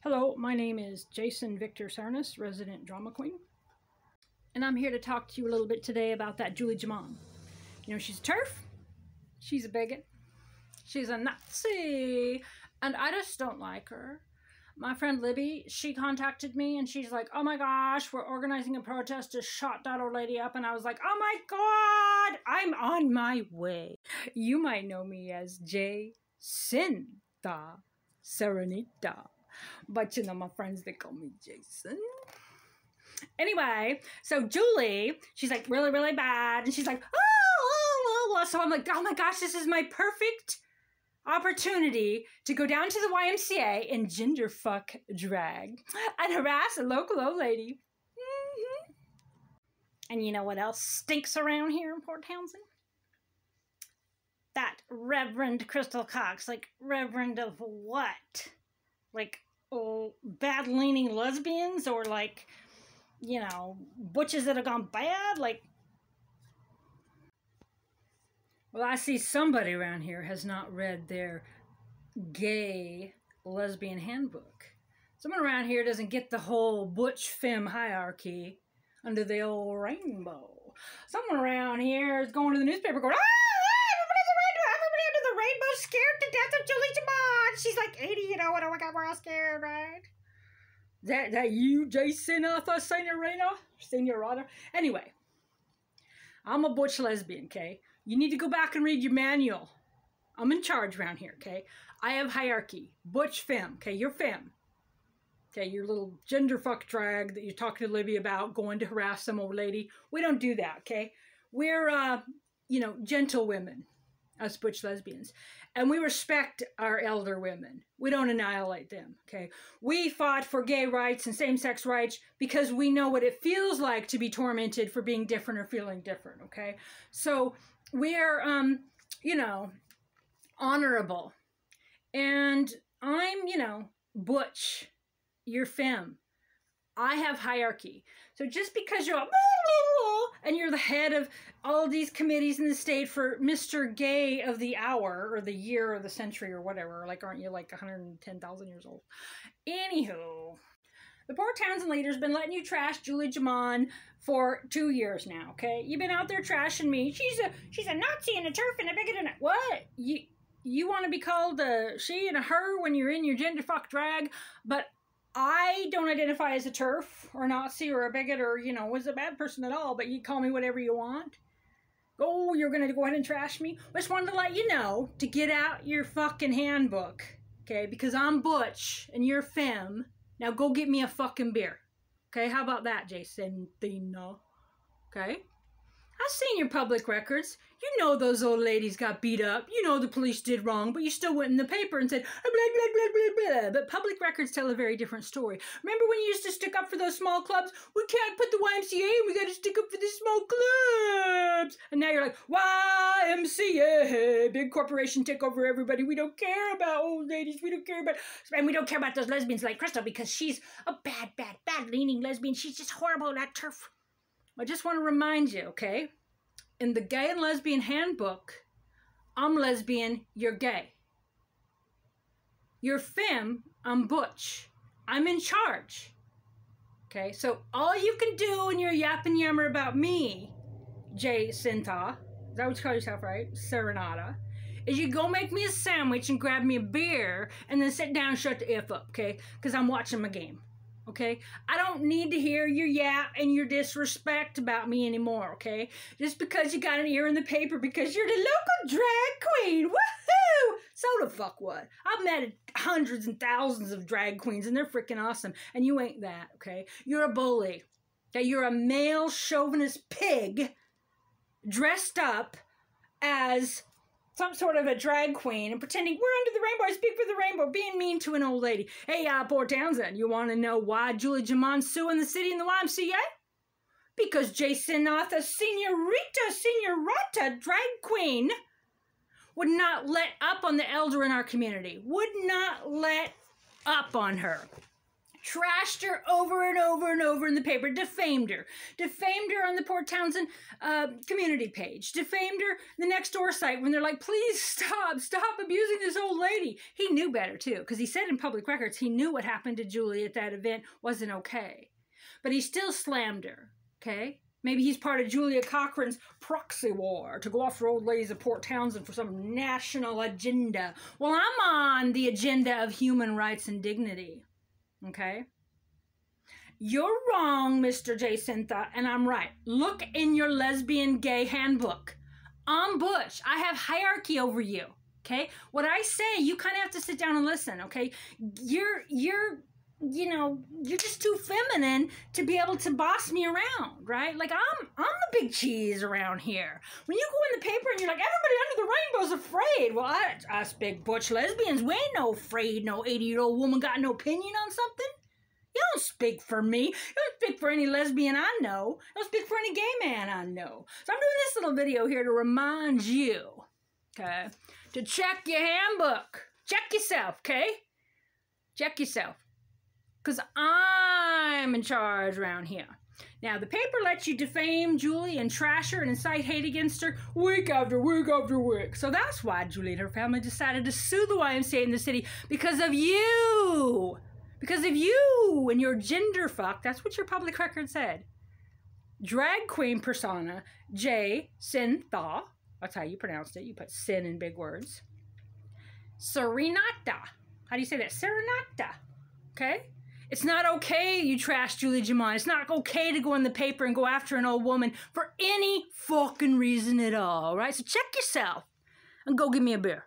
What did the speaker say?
Hello, my name is Jason Victor Serinus, resident drama queen. And I'm here to talk to you a little bit today about that Julie Jaman. You know, she's a TERF, she's a bigot, she's a Nazi, and I just don't like her. My friend Libby, she contacted me and she's like, oh my gosh, we're organizing a protest to shut that old lady up. And I was like, oh my God, I'm on my way. You might know me as Jacinta Serenita. But you know, my friends, they call me Jason. Anyway, so Julie, she's like really, really bad. And she's like, oh. So I'm like, oh my gosh, this is my perfect opportunity to go down to the YMCA and genderfuck drag and harass a local old lady. And you know what else stinks around here in Port Townsend? That Reverend Crystal Cox. Like, Reverend of what? Like, oh, bad-leaning lesbians, or like, you know, butches that have gone bad? Like, well, I see somebody around here has not read their gay lesbian handbook. Someone around here doesn't get the whole Butch Femme hierarchy under the old rainbow. Someone around here is going to the newspaper going, everybody under the rainbow scared to death of Julie Jaman. She's like 80, you know, and oh my God, we're all scared, right? That you, Jason, Senorita? Anyway, I'm a butch lesbian, okay? You need to go back and read your manual. I'm in charge around here, okay? I have hierarchy. Butch Femme, okay? You're Femme. Okay, your little genderfuck drag that you're talking to Libby about, going to harass some old lady. We don't do that, okay? We're, you know, gentle women, us butch lesbians. And we respect our elder women. We don't annihilate them, okay? We fought for gay rights and same-sex rights because we know what it feels like to be tormented for being different or feeling different, okay? So we're, you know, honorable. And I'm, you know, butch. You're Femme. I have hierarchy. So just because you're and you're the head of all these committees in the state for Mr. Gay of the hour or the year or the century or whatever, like, aren't you like 110,000 years old? Anywho, the Port Townsend leader's been letting you trash Julie Jaman for 2 years now, okay? You've been out there trashing me. She's a Nazi and a TERF and a bigot and a... What? You want to be called a she and a her when you're in your genderfuck drag, but I don't identify as a TERF or Nazi or a bigot or, you know, was a bad person at all, but you call me whatever you want. Oh, you're going to go ahead and trash me? I just wanted to let you know to get out your fucking handbook, okay? Because I'm butch and you're Femme. Now go get me a fucking beer. Okay, how about that, Jason? Okay? I've seen your public records. You know those old ladies got beat up. You know the police did wrong, but you still went in the paper and said, blah, blah, blah, blah, blah. But public records tell a very different story. Remember when you used to stick up for those small clubs? We can't put the YMCA in. We got to stick up for the small clubs. And now you're like, YMCA, big corporation take over everybody. We don't care about old ladies. We don't care about, and we don't care about those lesbians like Crystal because she's a bad-leaning lesbian. She's just horrible, that TERF. I just want to remind you, okay? In the gay and lesbian handbook, I'm lesbian, you're gay. You're Femme, I'm butch. I'm in charge. Okay, so all you can do when you're yap and yammer about me, Jacinta, is that what you call yourself, right? Serenata, is you go make me a sandwich and grab me a beer and then sit down and shut the F up, okay? Because I'm watching my game. Okay, I don't need to hear your yap and your disrespect about me anymore, okay? Just because you got an ear in the paper because you're the local drag queen, woohoo! So the fuck what? I've met hundreds and thousands of drag queens and they're freaking awesome, and you ain't that, okay? You're a bully, okay? You're a male chauvinist pig dressed up as some sort of a drag queen and pretending we're under the rainbow, I speak for the rainbow, being mean to an old lady. Hey, Port Townsend, you want to know why Julie Jaman's suing the city and the YMCA? Because Jacinta Senorita, drag queen, would not let up on the elder in our community. Would not let up on her. trashed her over and over and over in the paper, defamed her on the Port Townsend community page, defamed her the next door site when they're like, please stop abusing this old lady. He knew better too, because he said in public records he knew what happened to Julie at that event wasn't okay. But he still slammed her, okay? Maybe he's part of Julia Cochrane's proxy war to go after old ladies at Port Townsend for some national agenda. Well, I'm on the agenda of human rights and dignity. Okay? You're wrong, Mr. Jacintha, and I'm right. Look in your lesbian gay handbook. I'm Butch. I have hierarchy over you. Okay? What I say, you kind of have to sit down and listen, okay? You're just too feminine to be able to boss me around, right? Like, I'm the big cheese around here. When you go in the paper and you're like, everybody under the rainbow's afraid. Well, us big butch lesbians, we ain't no afraid no 80-year-old woman got no opinion on something. You don't speak for me. You don't speak for any lesbian I know. You don't speak for any gay man I know. So I'm doing this little video here to remind you, okay, to check your handbook. Check yourself, okay? Check yourself. Because I'm in charge around here. Now, the paper lets you defame Julie and trash her and incite hate against her week after week after week. So that's why Julie and her family decided to sue the YMCA in the city, because of you. Because of you and your gender fuck. That's what your public record said. Drag queen persona, Jacintha. That's how you pronounced it. You put sin in big words. Serinata. How do you say that? Serinata. Okay? It's not okay you trash Julie Jaman. It's not okay to go in the paper and go after an old woman for any fucking reason at all, right? So check yourself and go give me a beer.